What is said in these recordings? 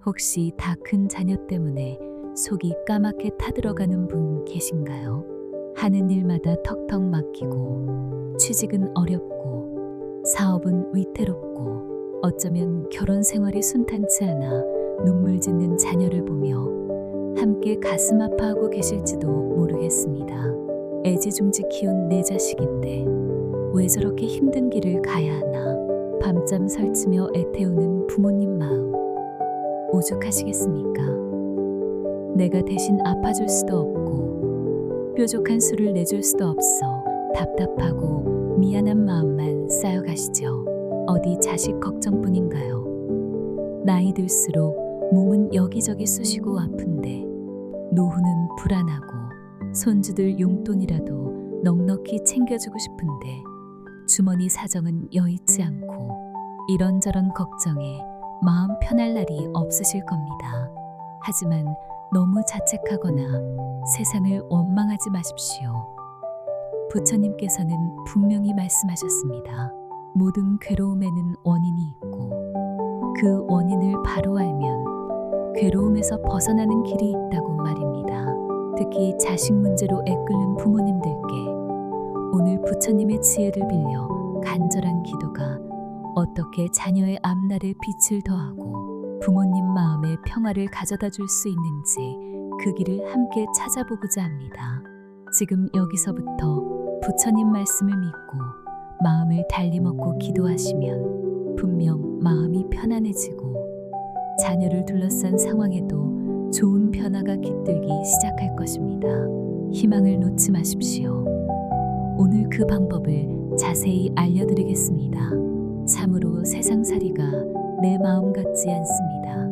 혹시 다 큰 자녀 때문에 속이 까맣게 타들어가는 분 계신가요? 하는 일마다 턱턱 막히고 취직은 어렵고 사업은 위태롭고 어쩌면 결혼 생활이 순탄치 않아 눈물 짓는 자녀를 보며 함께 가슴 아파하고 계실지도 모르겠습니다. 애지중지 키운 내 자식인데 왜 저렇게 힘든 길을 가야 하나 밤잠 설치며 애태우는 부모님 마음 오죽하시겠습니까? 내가 대신 아파줄 수도 없고 뾰족한 수를 내줄 수도 없어 답답하고 미안한 마음만 쌓여가시죠. 어디 자식 걱정뿐인가요? 나이 들수록 몸은 여기저기 쑤시고 아픈데 노후는 불안하고 손주들 용돈이라도 넉넉히 챙겨주고 싶은데 주머니 사정은 여의치 않고 이런저런 걱정에 마음 편할 날이 없으실 겁니다. 하지만 너무 자책하거나 세상을 원망하지 마십시오. 부처님께서는 분명히 말씀하셨습니다. 모든 괴로움에는 원인이 있고 그 원인을 바로 알면 괴로움에서 벗어나는 길이 있다고 말입니다. 특히 자식 문제로 애끓는 부모님들께 오늘 부처님의 지혜를 빌려 간절한 기도가 어떻게 자녀의 앞날에 빛을 더하고 부모님 마음에 평화를 가져다 줄 수 있는지 그 길을 함께 찾아보고자 합니다. 지금 여기서부터 부처님 말씀을 믿고 마음을 달리 먹고 기도하시면 분명 마음이 편안해지고 자녀를 둘러싼 상황에도 좋은 변화가 깃들기 시작할 것입니다. 희망을 놓지 마십시오. 오늘 그 방법을 자세히 알려드리겠습니다. 참으로 세상살이가 내 마음 같지 않습니다.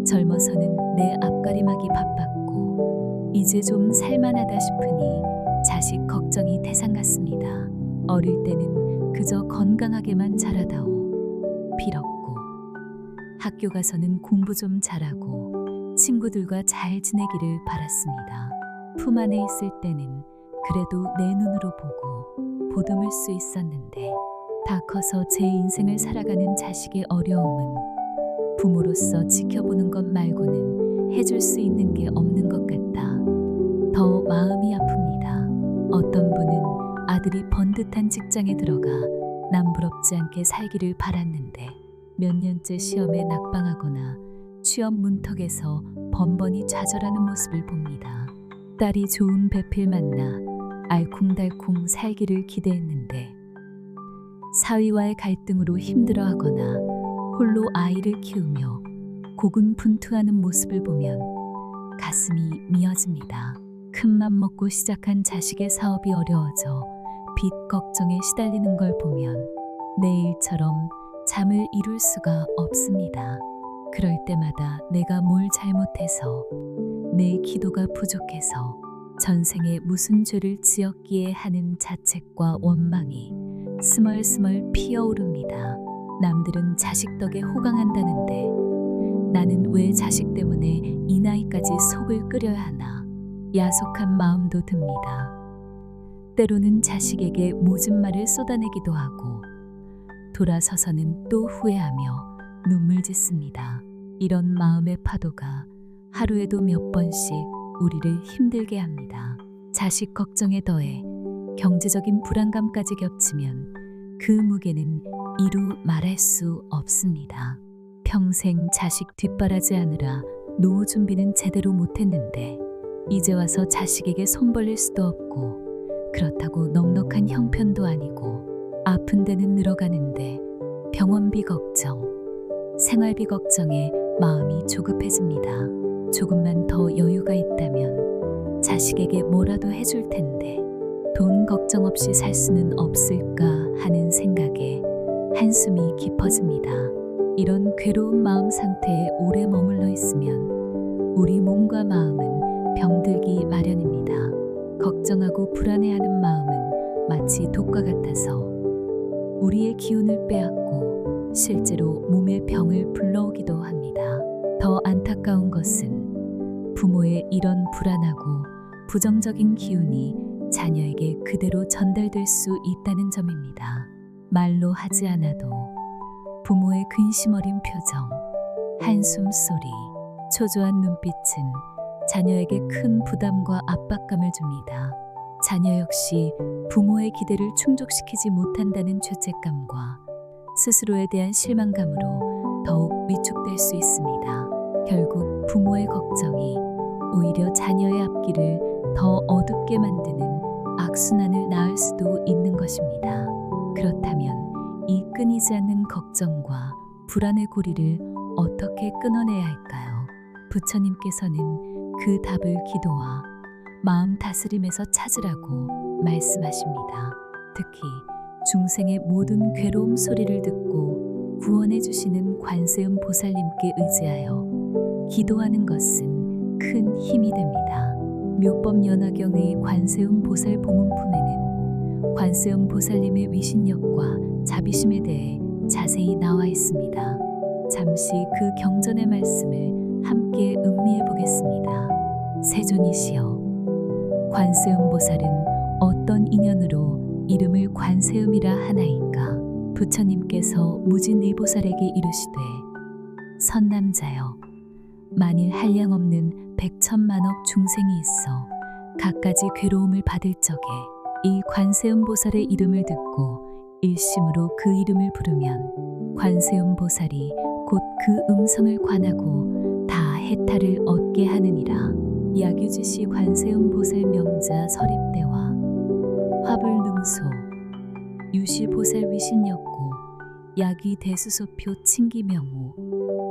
젊어서는 내 앞가림하기 바빴고 이제 좀 살만하다 싶으니 자식 걱정이 태산 같습니다. 어릴 때는 그저 건강하게만 자라다오 빌었고 학교 가서는 공부 좀 잘하고 친구들과 잘 지내기를 바랐습니다. 품 안에 있을 때는 그래도 내 눈으로 보고 보듬을 수 있었는데 다 커서 제 인생을 살아가는 자식의 어려움은 부모로서 지켜보는 것 말고는 해줄 수 있는 게 없는 것 같다. 더 마음이 아픕니다. 어떤 분은 아들이 번듯한 직장에 들어가 남부럽지 않게 살기를 바랐는데 몇 년째 시험에 낙방하거나 취업 문턱에서 번번이 좌절하는 모습을 봅니다. 딸이 좋은 배필 만나 알콩달콩 살기를 기대했는데 사위와의 갈등으로 힘들어하거나 홀로 아이를 키우며 고군분투하는 모습을 보면 가슴이 미어집니다. 큰맘 먹고 시작한 자식의 사업이 어려워져 빚 걱정에 시달리는 걸 보면 내일처럼 잠을 이룰 수가 없습니다. 그럴 때마다 내가 뭘 잘못해서 내 기도가 부족해서 전생에 무슨 죄를 지었기에 하는 자책과 원망이 스멀스멀 피어오릅니다. 남들은 자식 덕에 호강한다는데 나는 왜 자식 때문에 이 나이까지 속을 끓여야 하나 야속한 마음도 듭니다. 때로는 자식에게 모진 말을 쏟아내기도 하고 돌아서서는 또 후회하며 눈물 짓습니다. 이런 마음의 파도가 하루에도 몇 번씩 우리를 힘들게 합니다. 자식 걱정에 더해 경제적인 불안감까지 겹치면 그 무게는 이루 말할 수 없습니다. 평생 자식 뒷바라지하느라 노후 준비는 제대로 못했는데 이제 와서 자식에게 손 벌릴 수도 없고 그렇다고 넉넉한 형편도 아니고 아픈 데는 늘어가는데 병원비 걱정, 생활비 걱정에 마음이 조급해집니다. 조금만 더 여유가 있다면 자식에게 뭐라도 해줄 텐데 돈 걱정 없이 살 수는 없을까 하는 생각에 한숨이 깊어집니다. 이런 괴로운 마음 상태에 오래 머물러 있으면 우리 몸과 마음은 병들기 마련입니다. 걱정하고 불안해하는 마음은 마치 독과 같아서 우리의 기운을 빼앗고 실제로 몸의 병을 불러오기도 합니다. 더 안타까운 것은 부모의 이런 불안하고 부정적인 기운이 자녀에게 그대로 전달될 수 있다는 점입니다. 말로 하지 않아도 부모의 근심 어린 표정, 한숨 소리, 초조한 눈빛은 자녀에게 큰 부담과 압박감을 줍니다. 자녀 역시 부모의 기대를 충족시키지 못한다는 죄책감과 스스로에 대한 실망감으로 더욱 위축될 수 있습니다. 결국 부모의 걱정이 오히려 자녀의 앞길을 더 어둡게 만드는 악순환을 낳을 수도 있는 것입니다. 그렇다면 이 끊이지 않는 걱정과 불안의 고리를 어떻게 끊어내야 할까요? 부처님께서는 그 답을 기도와 마음 다스림에서 찾으라고 말씀하십니다. 특히 중생의 모든 괴로움 소리를 듣고 구원해 주시는 관세음 보살님께 의지하여 기도하는 것은 큰 힘이 됩니다. 묘법연화경의 관세음 보살 보문품에는 관세음 보살님의 위신력과 자비심에 대해 자세히 나와 있습니다. 잠시 그 경전의 말씀을 함께 음미해 보겠습니다. 세존이시여, 관세음 보살은 어떤 인연으로 이름을 관세음이라 하나이까? 부처님께서 무진의보살에게 이르시되, 선남자여, 만일 한량없는 백천만억 중생이 있어 갖가지 괴로움을 받을 적에 이 관세음 보살의 이름을 듣고 일심으로 그 이름을 부르면 관세음 보살이 곧 그 음성을 관하고 다 해탈을 얻게 하느니라. 야규지시 관세음 보살 명자 설입대와 화불능소 유시 보살 위신였고 야귀 대수소표 칭기명호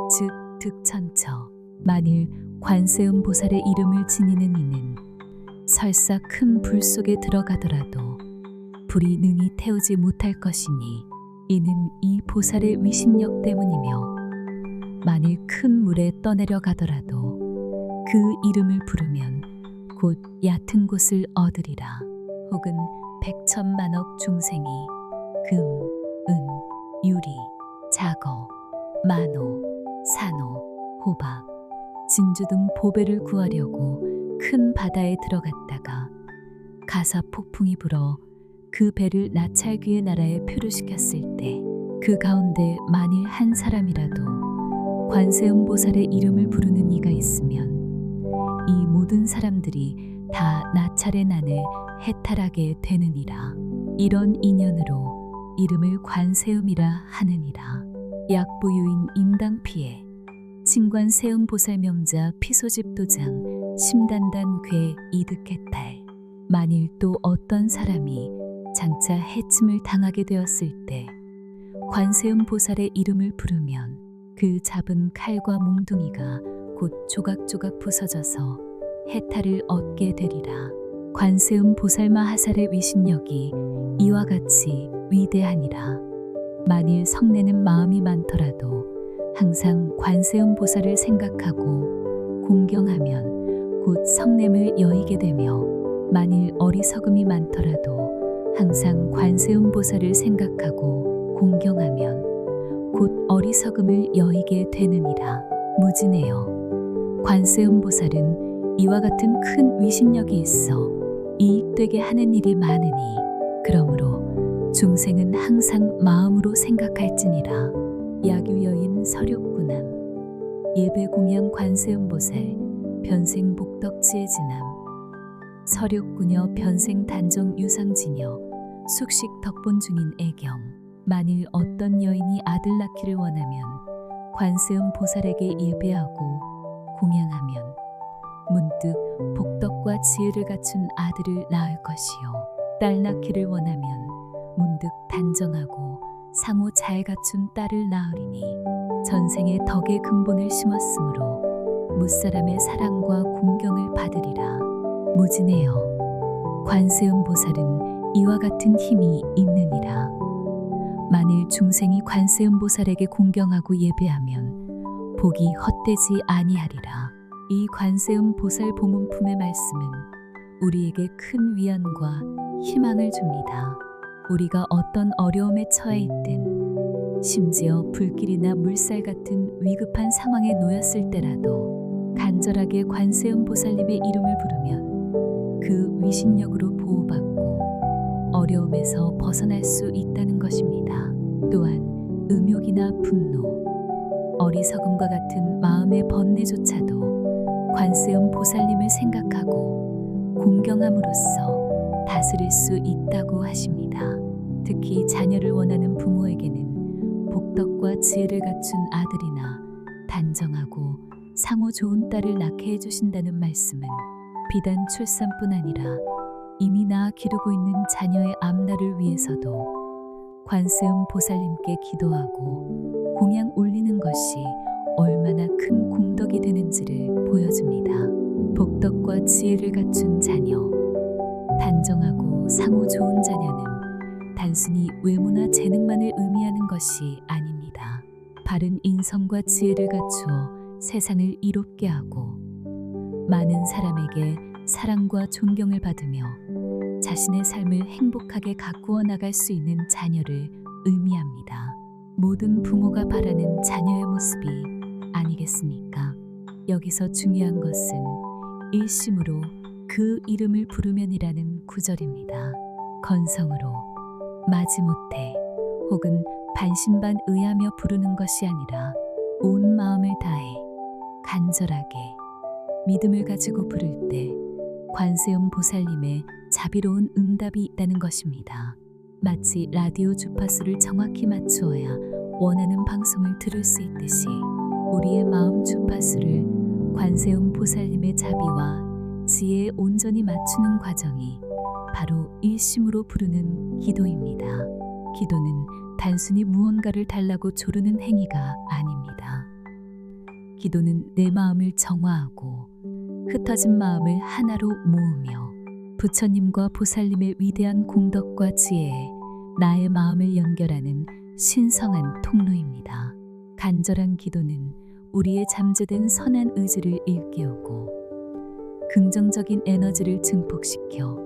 즉 득천처. 만일 관세음 보살의 이름을 지니는 이는 설사 큰 불 속에 들어가더라도 불이 능히 태우지 못할 것이니 이는 이 보살의 위신력 때문이며, 만일 큰 물에 떠내려 가더라도 그 이름을 부르면 곧 얕은 곳을 얻으리라. 혹은 백천만억 중생이 금, 은, 유리, 자거, 만호, 산호, 호박, 진주 등 보배를 구하려고 큰 바다에 들어갔다가 가사 폭풍이 불어 그 배를 나찰귀의 나라에 표류시켰을 때 그 가운데 만일 한 사람이라도 관세음 보살의 이름을 부르는 이가 있으면 이 모든 사람들이 다 나찰의 난을 해탈하게 되느니라. 이런 인연으로 이름을 관세음이라 하느니라. 약부유인 임당피에 칭관세음 보살 명자 피소집도장 심단단 괴 이득해탈. 만일 또 어떤 사람이 장차 해침을 당하게 되었을 때 관세음 보살의 이름을 부르면 그 잡은 칼과 몽둥이가 곧 조각조각 부서져서 해탈을 얻게 되리라. 관세음 보살마하살의 위신력이 이와 같이 위대하니라. 만일 성내는 마음이 많더라도 항상 관세음 보살을 생각하고 공경하면 곧 성냄을 여의게 되며, 만일 어리석음이 많더라도 항상 관세음 보살을 생각하고 공경하면 곧 어리석음을 여의게 되느니라. 무진해요. 관세음 보살은 이와 같은 큰 위신력이 있어 이익되게 하는 일이 많으니, 그러므로 중생은 항상 마음으로 생각할지니라. 야규여인 서륙구남 예배공양 관세음 보살 변생 복덕지의 지남 서륙구녀 변생 단정 유상지녀 숙식 덕본 중인 애경. 만일 어떤 여인이 아들 낳기를 원하면 관세음 보살에게 예배하고 공양하면 문득 복덕과 지혜를 갖춘 아들을 낳을 것이요, 딸 낳기를 원하면 문득 단정하고 상호 잘 갖춘 딸을 낳으리니, 전생에 덕의 근본을 심었으므로 무사람의 사랑과 공경을 받으리라. 무진해요. 관세음 보살은 이와 같은 힘이 있느니라. 만일 중생이 관세음 보살에게 공경하고 예배하면 복이 헛되지 아니하리라. 이 관세음 보살 보문품의 말씀은 우리에게 큰 위안과 희망을 줍니다. 우리가 어떤 어려움에 처해 있든, 심지어 불길이나 물살 같은 위급한 상황에 놓였을 때라도 간절하게 관세음 보살님의 이름을 부르면 그 위신력으로 보호받고 어려움에서 벗어날 수 있다는 것입니다. 또한 음욕이나 분노, 어리석음과 같은 마음의 번뇌조차도 관세음 보살님을 생각하고 공경함으로써 다스릴 수 있다고 하십니다. 특히 자녀를 원하는 부모에게는 복덕과 지혜를 갖춘 아들이나 단정하고 상호 좋은 딸을 낳게 해주신다는 말씀은 비단 출산뿐 아니라 이미 낳아 기르고 있는 자녀의 앞날을 위해서도 관세음 보살님께 기도하고 공양 올리는 것이 얼마나 큰 공덕이 되는지를 보여줍니다. 복덕과 지혜를 갖춘 자녀, 단정하고 상호 좋은 자녀는 단순히 외모나 재능만을 의미하는 것이 아닙니다. 바른 인성과 지혜를 갖추어 세상을 이롭게 하고 많은 사람에게 사랑과 존경을 받으며 자신의 삶을 행복하게 가꾸어 나갈 수 있는 자녀를 의미합니다. 모든 부모가 바라는 자녀의 모습이 아니겠습니까? 여기서 중요한 것은 일심으로 그 이름을 부르면이라는 구절입니다. 건성으로, 마지못해 혹은 반신반의하며 부르는 것이 아니라 온 마음을 다해 간절하게 믿음을 가지고 부를 때 관세음 보살님의 자비로운 응답이 있다는 것입니다. 마치 라디오 주파수를 정확히 맞추어야 원하는 방송을 들을 수 있듯이 우리의 마음 주파수를 관세음 보살님의 자비와 지혜에 온전히 맞추는 과정이 바로 일심으로 부르는 기도입니다. 기도는 단순히 무언가를 달라고 조르는 행위가 아닙니다. 기도는 내 마음을 정화하고 흩어진 마음을 하나로 모으며 부처님과 보살님의 위대한 공덕과 지혜에 나의 마음을 연결하는 신성한 통로입니다. 간절한 기도는 우리의 잠재된 선한 의지를 일깨우고 긍정적인 에너지를 증폭시켜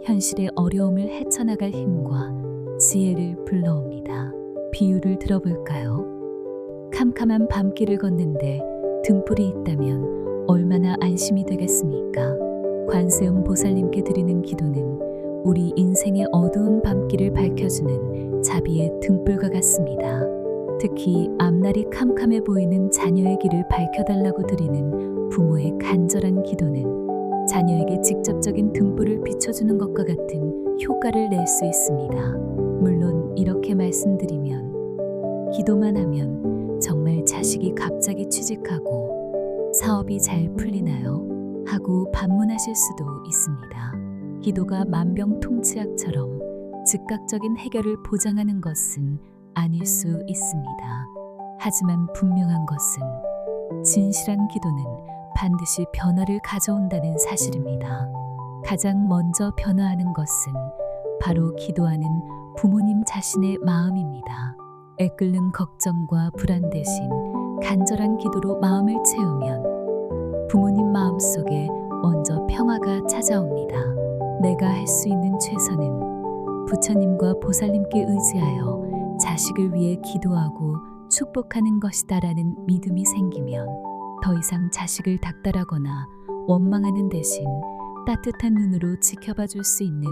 현실의 어려움을 헤쳐나갈 힘과 지혜를 불러옵니다. 비유를 들어볼까요? 캄캄한 밤길을 걷는데 등불이 있다면 얼마나 안심이 되겠습니까? 관세음 보살님께 드리는 기도는 우리 인생의 어두운 밤길을 밝혀주는 자비의 등불과 같습니다. 특히 앞날이 캄캄해 보이는 자녀의 길을 밝혀달라고 드리는 부모의 간절한 기도는 자녀에게 직접적인 등불을 비춰주는 것과 같은 효과를 낼 수 있습니다. 물론 이렇게 말씀드리면 기도만 하면 정말 자식이 갑자기 취직하고 사업이 잘 풀리나요? 하고 반문하실 수도 있습니다. 기도가 만병통치약처럼 즉각적인 해결을 보장하는 것은 아닐 수 있습니다. 하지만 분명한 것은 진실한 기도는 반드시 변화를 가져온다는 사실입니다. 가장 먼저 변화하는 것은 바로 기도하는 부모님 자신의 마음입니다. 애끓는 걱정과 불안 대신 간절한 기도로 마음을 채우면 부모님 마음속에 먼저 평화가 찾아옵니다. 내가 할 수 있는 최선은 부처님과 보살님께 의지하여 자식을 위해 기도하고 축복하는 것이다라는 믿음이 생기면 더 이상 자식을 닥달하거나 원망하는 대신 따뜻한 눈으로 지켜봐 줄 수 있는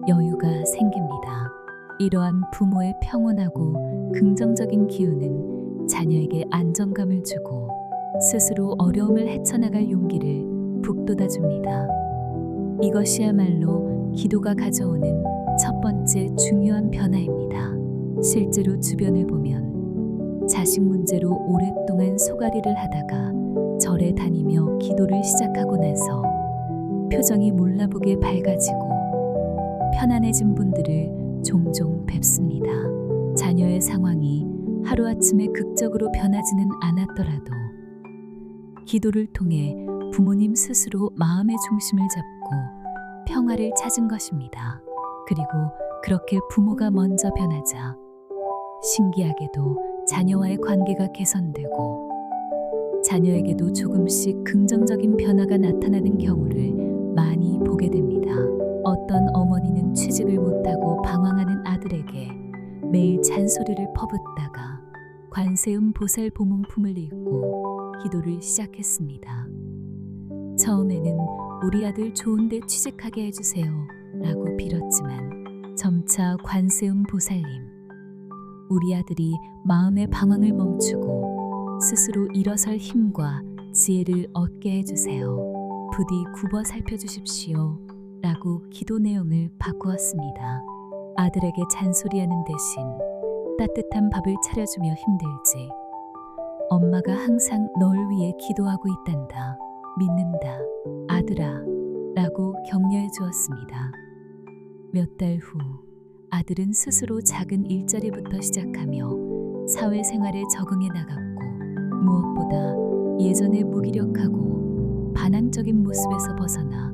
여유가 생깁니다. 이러한 부모의 평온하고 긍정적인 기운은 자녀에게 안정감을 주고 스스로 어려움을 헤쳐나갈 용기를 북돋아줍니다. 이것이야말로 기도가 가져오는 첫 번째 중요한 변화입니다. 실제로 주변을 보면 자식 문제로 오랫동안 소가리를 하다가 절에 다니며 기도를 시작하고 나서 표정이 몰라보게 밝아지고 편안해진 분들을 종종 뵙습니다. 자녀의 상황이 하루아침에 극적으로 변하지는 않았더라도 기도를 통해 부모님 스스로 마음의 중심을 잡고 평화를 찾은 것입니다. 그리고 그렇게 부모가 먼저 변하자 신기하게도 자녀와의 관계가 개선되고 자녀에게도 조금씩 긍정적인 변화가 나타나는 경우를 많이 보게 됩니다. 어떤 어머니는 취직을 못하고 방황하는 아들에게 매일 잔소리를 퍼붓다가 관세음 보살 보문품을 읽고 기도를 시작했습니다. 처음에는 우리 아들 좋은데 취직하게 해주세요 라고 빌었지만 점차 관세음 보살님, 우리 아들이 마음의 방황을 멈추고 스스로 일어설 힘과 지혜를 얻게 해주세요. 부디 굽어 살펴주십시오. 라고 기도 내용을 바꾸었습니다. 아들에게 잔소리하는 대신 따뜻한 밥을 차려주며 힘들지. 엄마가 항상 널 위해 기도하고 있단다. 믿는다. 아들아. 라고 격려해 주었습니다. 몇 달 후 아들은 스스로 작은 일자리부터 시작하며 사회생활에 적응해 나갔고 무엇보다 예전의 무기력하고 반항적인 모습에서 벗어나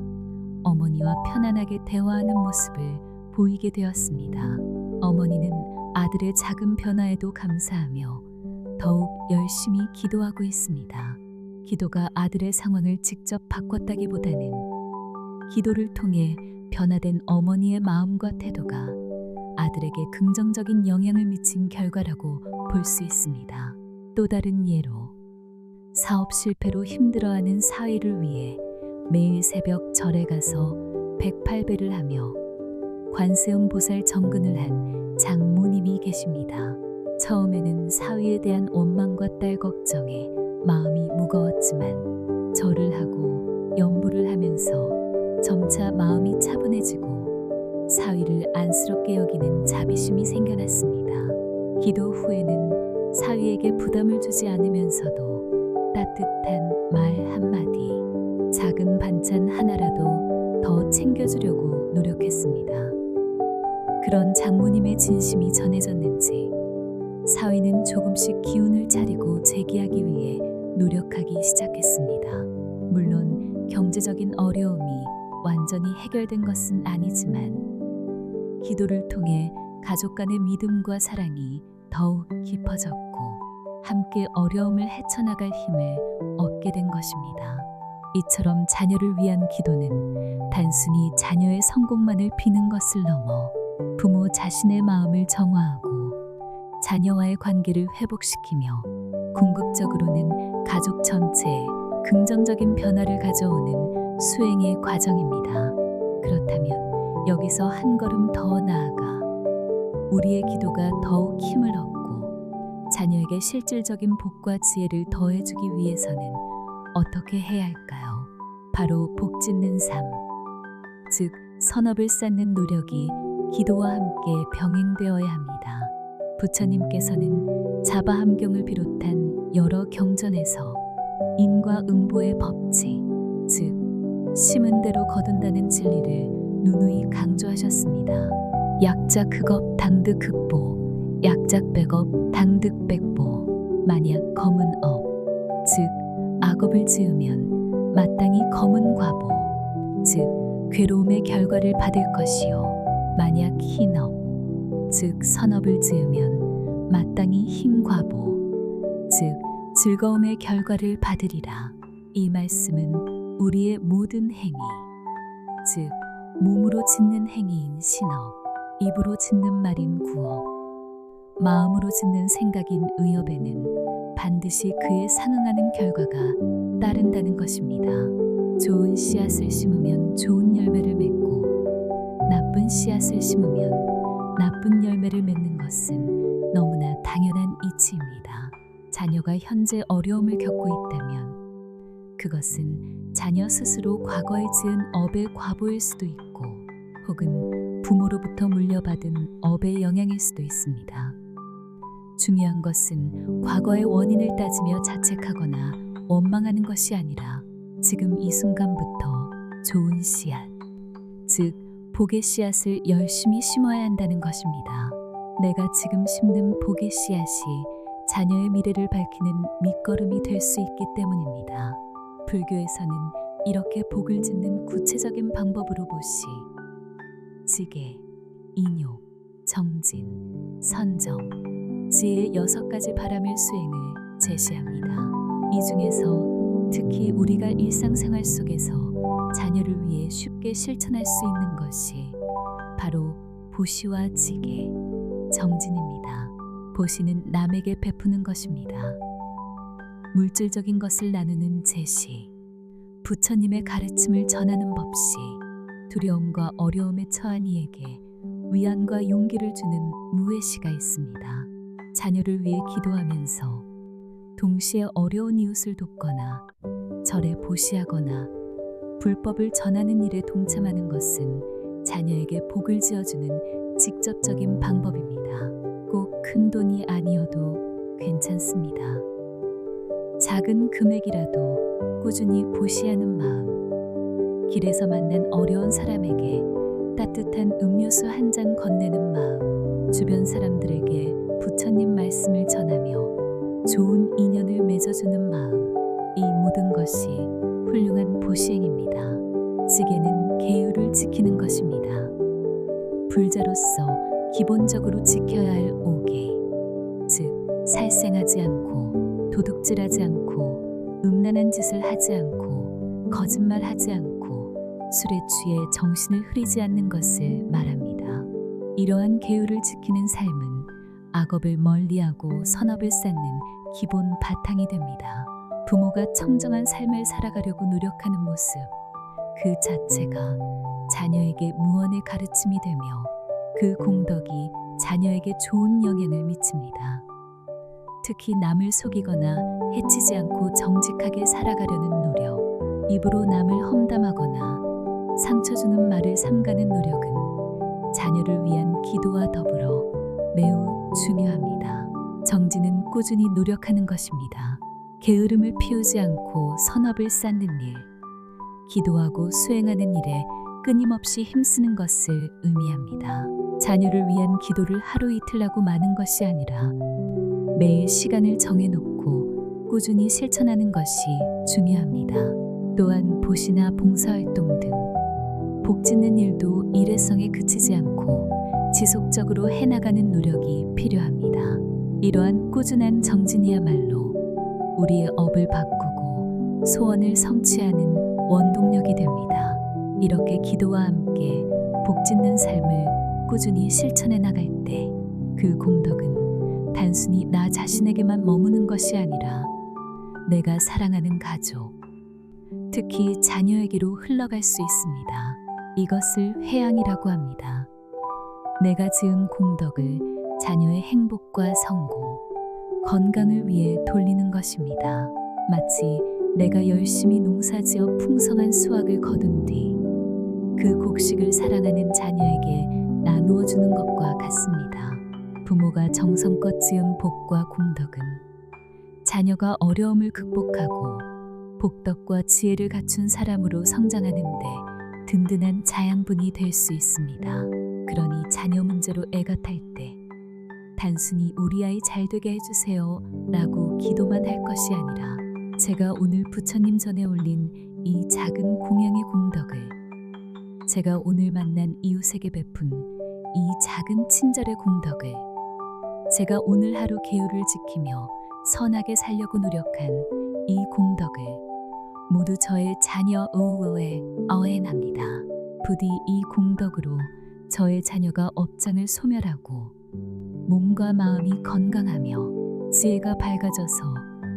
어머니와 편안하게 대화하는 모습을 보이게 되었습니다. 어머니는 아들의 작은 변화에도 감사하며 더욱 열심히 기도하고 있습니다. 기도가 아들의 상황을 직접 바꿨다기보다는 기도를 통해 변화된 어머니의 마음과 태도가 아들에게 긍정적인 영향을 미친 결과라고 볼 수 있습니다. 또 다른 예로 사업 실패로 힘들어하는 사위를 위해 매일 새벽 절에 가서 108배를 하며 관세음 보살 정근을 한 장모님이 계십니다. 처음에는 사위에 대한 원망과 딸 걱정에 마음이 무거웠지만 절을 하고 연부를 하면서 점차 마음이 차분해지고 사위를 안쓰럽게 여기는 자비심이 생겨났습니다. 기도 후에는 사위에게 부담을 주지 않으면서도 따뜻한 말 한마디, 작은 반찬 하나라도 더 챙겨주려고 노력했습니다. 그런 장모님의 진심이 전해졌는지 사위는 조금씩 기운을 차리고 재기하기 위해 노력하기 시작했습니다. 물론 경제적인 어려움이 완전히 해결된 것은 아니지만 기도를 통해 가족 간의 믿음과 사랑이 더욱 깊어졌고 함께 어려움을 헤쳐나갈 힘을 얻게 된 것입니다. 이처럼 자녀를 위한 기도는 단순히 자녀의 성공만을 비는 것을 넘어 부모 자신의 마음을 정화하고 자녀와의 관계를 회복시키며 궁극적으로는 가족 전체에 긍정적인 변화를 가져오는 수행의 과정입니다. 그렇다면 여기서 한 걸음 더 나아가 우리의 기도가 더욱 힘을 얻고 자녀에게 실질적인 복과 지혜를 더해주기 위해서는 어떻게 해야 할까요? 바로 복 짓는 삶, 즉 선업을 쌓는 노력이 기도와 함께 병행되어야 합니다. 부처님께서는 자바함경을 비롯한 여러 경전에서 인과 응보의 법칙, 즉 심은 대로 거둔다는 진리를 누누이 강조하셨습니다. 약작 흑업 당득 흑보, 약작 백업 당득 백보. 만약 검은 업, 즉 악업을 지으면 마땅히 검은 과보, 즉 괴로움의 결과를 받을 것이요. 만약 흰 업, 즉 선업을 지으면 마땅히 흰 과보, 즉 즐거움의 결과를 받으리라. 이 말씀은 우리의 모든 행위, 즉 몸으로 짓는 행위인 신업, 입으로 짓는 말인 구업, 마음으로 짓는 생각인 의업에는 반드시 그에 상응하는 결과가 따른다는 것입니다. 좋은 씨앗을 심으면 좋은 열매를 맺고 나쁜 씨앗을 심으면 나쁜 열매를 맺는 것은 너무나 당연한 이치입니다. 자녀가 현재 어려움을 겪고 있다면 그것은 자녀 스스로 과거에 지은 업의 과보일 수도 있고 혹은 부모로부터 물려받은 업의 영향일 수도 있습니다. 중요한 것은 과거의 원인을 따지며 자책하거나 원망하는 것이 아니라 지금 이 순간부터 좋은 씨앗, 즉 복의 씨앗을 열심히 심어야 한다는 것입니다. 내가 지금 심는 복의 씨앗이 자녀의 미래를 밝히는 밑거름이 될 수 있기 때문입니다. 불교에서는 이렇게 복을 짓는 구체적인 방법으로 보시, 지계, 인욕, 정진, 선정, 지혜의 6가지 바람일 수행을 제시합니다. 이 중에서 특히 우리가 일상생활 속에서 자녀를 위해 쉽게 실천할 수 있는 것이 바로 보시와 지계, 정진입니다. 보시는 남에게 베푸는 것입니다. 물질적인 것을 나누는 제시, 부처님의 가르침을 전하는 법시, 두려움과 어려움에 처한 이에게 위안과 용기를 주는 무외시가 있습니다. 자녀를 위해 기도하면서 동시에 어려운 이웃을 돕거나 절에 보시하거나 불법을 전하는 일에 동참하는 것은 자녀에게 복을 지어주는 직접적인 방법입니다. 꼭 큰 돈이 아니어도 괜찮습니다. 작은 금액이라도 꾸준히 보시하는 마음, 길에서 만난 어려운 사람에게 따뜻한 음료수 한 잔 건네는 마음, 주변 사람들에게 부처님 말씀을 전하며 좋은 인연을 맺어주는 마음, 이 모든 것이 훌륭한 보시행입니다. 지게는 계율을 지키는 것입니다. 불자로서 기본적으로 지켜야 할 5개, 즉 살생하지 않고 도둑질하지 않고 음란한 짓을 하지 않고 거짓말하지 않고 술에 취해 정신을 흐리지 않는 것을 말합니다. 이러한 계율을 지키는 삶은 악업을 멀리하고 선업을 쌓는 기본 바탕이 됩니다. 부모가 청정한 삶을 살아가려고 노력하는 모습, 그 자체가 자녀에게 무언의 가르침이 되며 그 공덕이 자녀에게 좋은 영향을 미칩니다. 특히 남을 속이거나 해치지 않고 정직하게 살아가려는 노력, 입으로 남을 험담하거나 상처 주는 말을 삼가는 노력은 자녀를 위한 기도와 더불어 매우 중요합니다. 정진은 꾸준히 노력하는 것입니다. 게으름을 피우지 않고 선업을 쌓는 일, 기도하고 수행하는 일에 끊임없이 힘쓰는 것을 의미합니다. 자녀를 위한 기도를 하루 이틀 하고 마는 것이 아니라 매일 시간을 정해놓고 꾸준히 실천하는 것이 중요합니다. 또한 보시나 봉사활동 등 복 짓는 일도 일회성에 그치지 않고 지속적으로 해나가는 노력이 필요합니다. 이러한 꾸준한 정진이야말로 우리의 업을 바꾸고 소원을 성취하는 원동력이 됩니다. 이렇게 기도와 함께 복 짓는 삶을 꾸준히 실천해 나갈 때 그 공덕은 단순히 나 자신에게만 머무는 것이 아니라 내가 사랑하는 가족, 특히 자녀에게로 흘러갈 수 있습니다. 이것을 회양이라고 합니다. 내가 지은 공덕을 자녀의 행복과 성공, 건강을 위해 돌리는 것입니다. 마치 내가 열심히 농사지어 풍성한 수확을 거둔 뒤 그 곡식을 사랑하는 자녀에게 나누어 주는 것과 같습니다. 부모가 정성껏 지은 복과 공덕은 자녀가 어려움을 극복하고 복덕과 지혜를 갖춘 사람으로 성장하는 데 든든한 자양분이 될 수 있습니다. 그러니 자녀 문제로 애가 탈 때 단순히 우리 아이 잘 되게 해주세요 라고 기도만 할 것이 아니라 제가 오늘 부처님 전에 올린 이 작은 공양의 공덕을 제가 오늘 만난 이웃에게 베푼 이 작은 친절의 공덕을 제가 오늘 하루 계율을 지키며 선하게 살려고 노력한 이 공덕을 모두 저의 자녀 의외에 어해납니다. 부디 이 공덕으로 저의 자녀가 업장을 소멸하고 몸과 마음이 건강하며 지혜가 밝아져서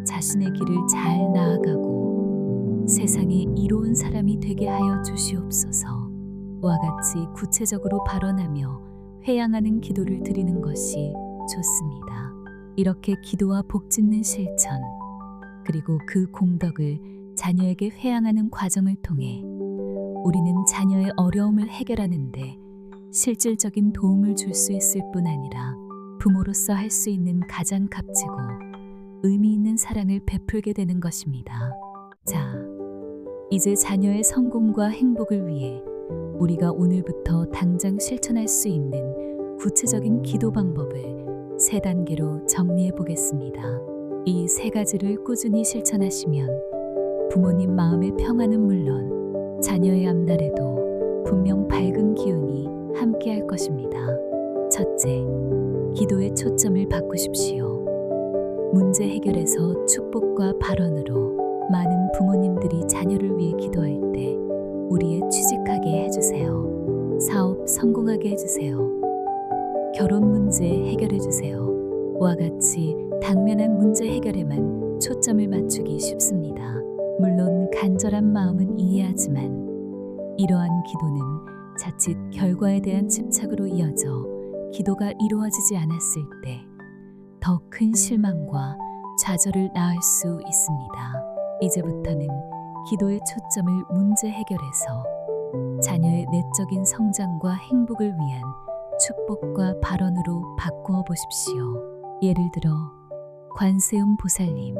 자신의 길을 잘 나아가고 세상에 이로운 사람이 되게 하여 주시옵소서. 와 같이 구체적으로 발언하며 회양하는 기도를 드리는 것이 좋습니다. 이렇게 기도와 복 짓는 실천, 그리고 그 공덕을 자녀에게 회양하는 과정을 통해 우리는 자녀의 어려움을 해결하는데 실질적인 도움을 줄 수 있을 뿐 아니라 부모로서 할 수 있는 가장 값지고 의미 있는 사랑을 베풀게 되는 것입니다. 자, 이제 자녀의 성공과 행복을 위해 우리가 오늘부터 당장 실천할 수 있는 구체적인 기도 방법을 3단계로 정리해 보겠습니다. 이 3가지를 꾸준히 실천하시면 부모님 마음의 평안은 물론 자녀의 앞날에도 분명 밝은 기운이 함께할 것입니다. 첫째, 기도의 초점을 바꾸십시오. 문제 해결에서 축복과 발언으로 많은 부모님들이 자녀를 위해 기도할 때 우리의 취직하게 해주세요. 사업 성공하게 해주세요. 결혼 문제 해결해 주세요. 와 같이 당면한 문제 해결에만 초점을 맞추기 쉽습니다. 물론 간절한 마음은 이해하지만 이러한 기도는 자칫 결과에 대한 집착으로 이어져 기도가 이루어지지 않았을 때 더 큰 실망과 좌절을 낳을 수 있습니다. 이제부터는 기도의 초점을 문제 해결에서 자녀의 내적인 성장과 행복을 위한 축복과 발언으로 바꾸어 보십시오. 예를 들어 관세음 보살님,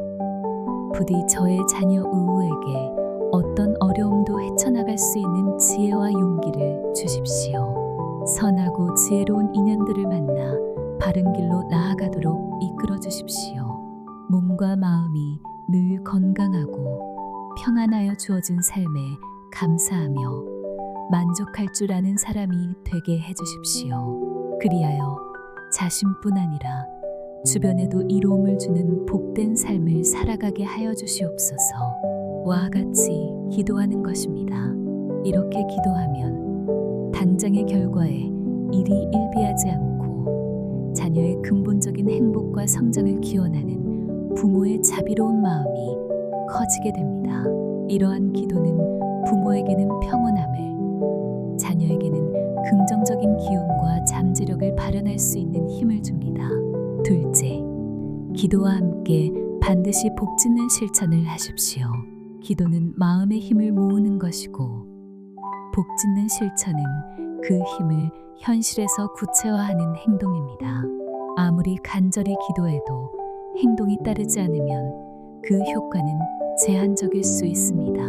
부디 저의 자녀 우우에게 어떤 어려움도 헤쳐나갈 수 있는 지혜와 용기를 주십시오. 선하고 지혜로운 인연들을 만나 바른 길로 나아가도록 이끌어 주십시오. 몸과 마음이 늘 건강하고 평안하여 주어진 삶에 감사하며 만족할 줄 아는 사람이 되게 해주십시오. 그리하여 자신뿐 아니라 주변에도 이로움을 주는 복된 삶을 살아가게 하여 주시옵소서. 와 같이 기도하는 것입니다. 이렇게 기도하면 당장의 결과에 일이 일비하지 않고 자녀의 근본적인 행복과 성장을 기원하는 부모의 자비로운 마음이 커지게 됩니다. 이러한 기도는 부모에게는 평온함을, 자녀에게는 긍정적인 기운과 잠재력을 발현할 수 있는 힘을 줍니다. 둘째, 기도와 함께 반드시 복짓는 실천을 하십시오. 기도는 마음의 힘을 모으는 것이고 복짓는 실천은 그 힘을 현실에서 구체화하는 행동입니다. 아무리 간절히 기도해도 행동이 따르지 않으면 그 효과는 제한적일 수 있습니다.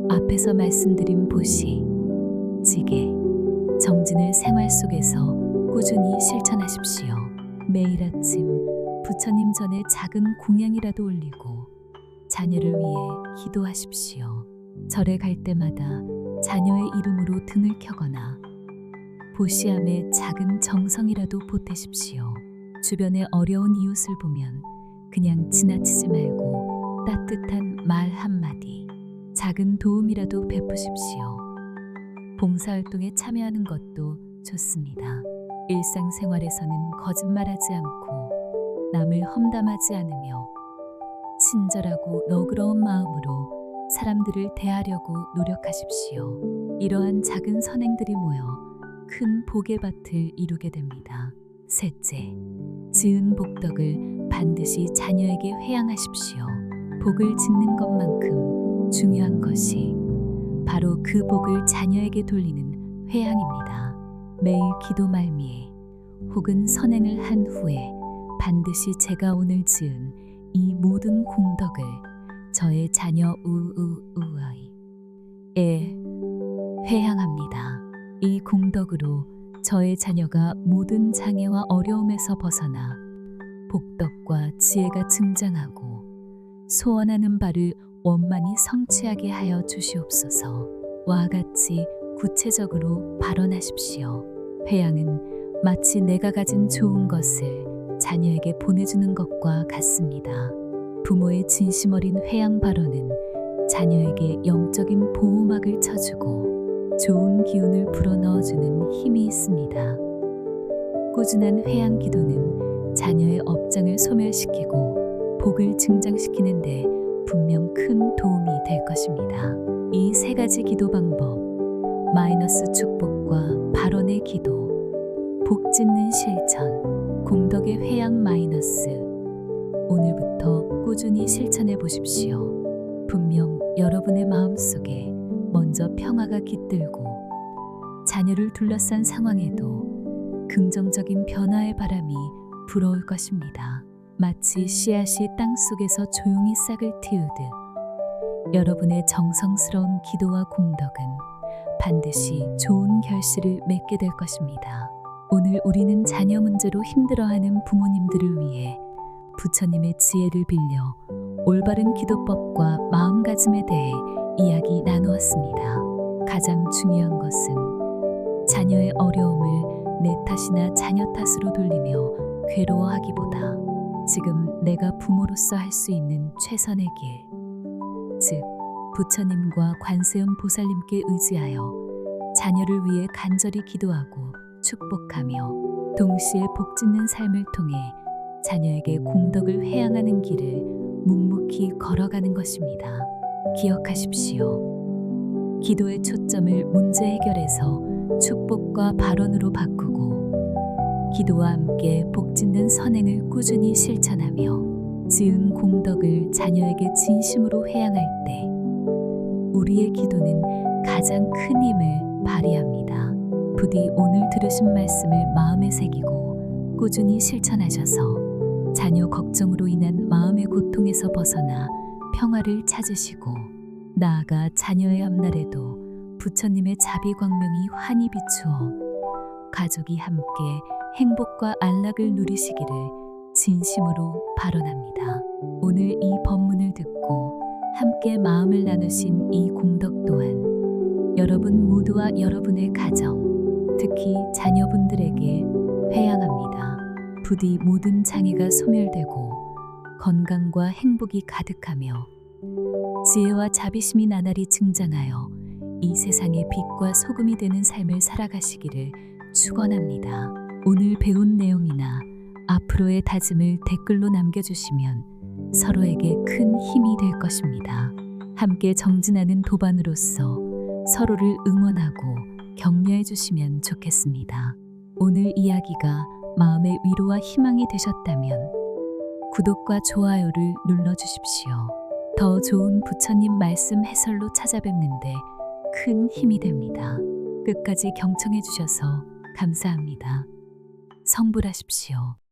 앞에서 말씀드린 보시, 지게, 정진을 생활 속에서 꾸준히 실천하십시오. 매일 아침 부처님 전에 작은 공양이라도 올리고 자녀를 위해 기도하십시오. 절에 갈 때마다 자녀의 이름으로 등을 켜거나 보시함에 작은 정성이라도 보태십시오. 주변에 어려운 이웃을 보면 그냥 지나치지 말고 따뜻한 말 한마디, 작은 도움이라도 베푸십시오. 봉사활동에 참여하는 것도 좋습니다. 일상생활에서는 거짓말하지 않고 남을 험담하지 않으며 친절하고 너그러운 마음으로 사람들을 대하려고 노력하십시오. 이러한 작은 선행들이 모여 큰 복의 밭을 이루게 됩니다. 셋째, 지은 복덕을 반드시 자녀에게 회양하십시오. 복을 짓는 것만큼 중요한 것이 바로 그 복을 자녀에게 돌리는 회양입니다. 매일 기도 말미에 혹은 선행을 한 후에 반드시 제가 오늘 지은 이 모든 공덕을 저의 자녀 우우우아이에 회향합니다. 이 공덕으로 저의 자녀가 모든 장애와 어려움에서 벗어나 복덕과 지혜가 증장하고 소원하는 바를 원만히 성취하게 하여 주시옵소서. 와 같이 구체적으로 발언하십시오. 회양은 마치 내가 가진 좋은 것을 자녀에게 보내주는 것과 같습니다. 부모의 진심 어린 회양 발언은 자녀에게 영적인 보호막을 쳐주고 좋은 기운을 불어넣어주는 힘이 있습니다. 꾸준한 회양 기도는 자녀의 업장을 소멸시키고 복을 증장시키는데 분명 큰 도움이 될 것입니다. 이 세 가지 기도 방법, 마이너스 축복과 발언의 기도, 복 짓는 실천, 공덕의 회양 마이너스, 오늘부터 꾸준히 실천해 보십시오. 분명 여러분의 마음속에 먼저 평화가 깃들고 자녀를 둘러싼 상황에도 긍정적인 변화의 바람이 불어올 것입니다. 마치 씨앗이 땅속에서 조용히 싹을 틔우듯 여러분의 정성스러운 기도와 공덕은 반드시 좋은 결실을 맺게 될 것입니다. 오늘 우리는 자녀 문제로 힘들어하는 부모님들을 위해 부처님의 지혜를 빌려 올바른 기도법과 마음가짐에 대해 이야기 나누었습니다. 가장 중요한 것은 자녀의 어려움을 내 탓이나 자녀 탓으로 돌리며 괴로워하기보다 지금 내가 부모로서 할 수 있는 최선의 길, 즉 부처님과 관세음 보살님께 의지하여 자녀를 위해 간절히 기도하고 축복하며 동시에 복짓는 삶을 통해 자녀에게 공덕을 회양하는 길을 묵묵히 걸어가는 것입니다. 기억하십시오. 기도의 초점을 문제 해결에서 축복과 발언으로 바꾸고 기도와 함께 복짓는 선행을 꾸준히 실천하며 지은 공덕을 자녀에게 진심으로 회양할 때 우리의 기도는 가장 큰 힘을 발휘합니다. 부디 오늘 들으신 말씀을 마음에 새기고 꾸준히 실천하셔서 자녀 걱정으로 인한 마음의 고통에서 벗어나 평화를 찾으시고 나아가 자녀의 앞날에도 부처님의 자비광명이 환히 비추어 가족이 함께 행복과 안락을 누리시기를 진심으로 발언합니다. 오늘 이 법문을 듣고 함께 마음을 나누신 이 공덕 또한 여러분 모두와 여러분의 가정, 특히 자녀분들에게 회양합니다. 부디 모든 장애가 소멸되고 건강과 행복이 가득하며 지혜와 자비심이 나날이 증장하여 이 세상의 빛과 소금이 되는 삶을 살아가시기를 축원합니다. 오늘 배운 내용이나 앞으로의 다짐을 댓글로 남겨주시면 서로에게 큰 힘이 될 것입니다. 함께 정진하는 도반으로서 서로를 응원하고 격려해 주시면 좋겠습니다. 오늘 이야기가 마음의 위로와 희망이 되셨다면 구독과 좋아요를 눌러주십시오. 더 좋은 부처님 말씀 해설로 찾아뵙는데 큰 힘이 됩니다. 끝까지 경청해 주셔서 감사합니다. 성불하십시오.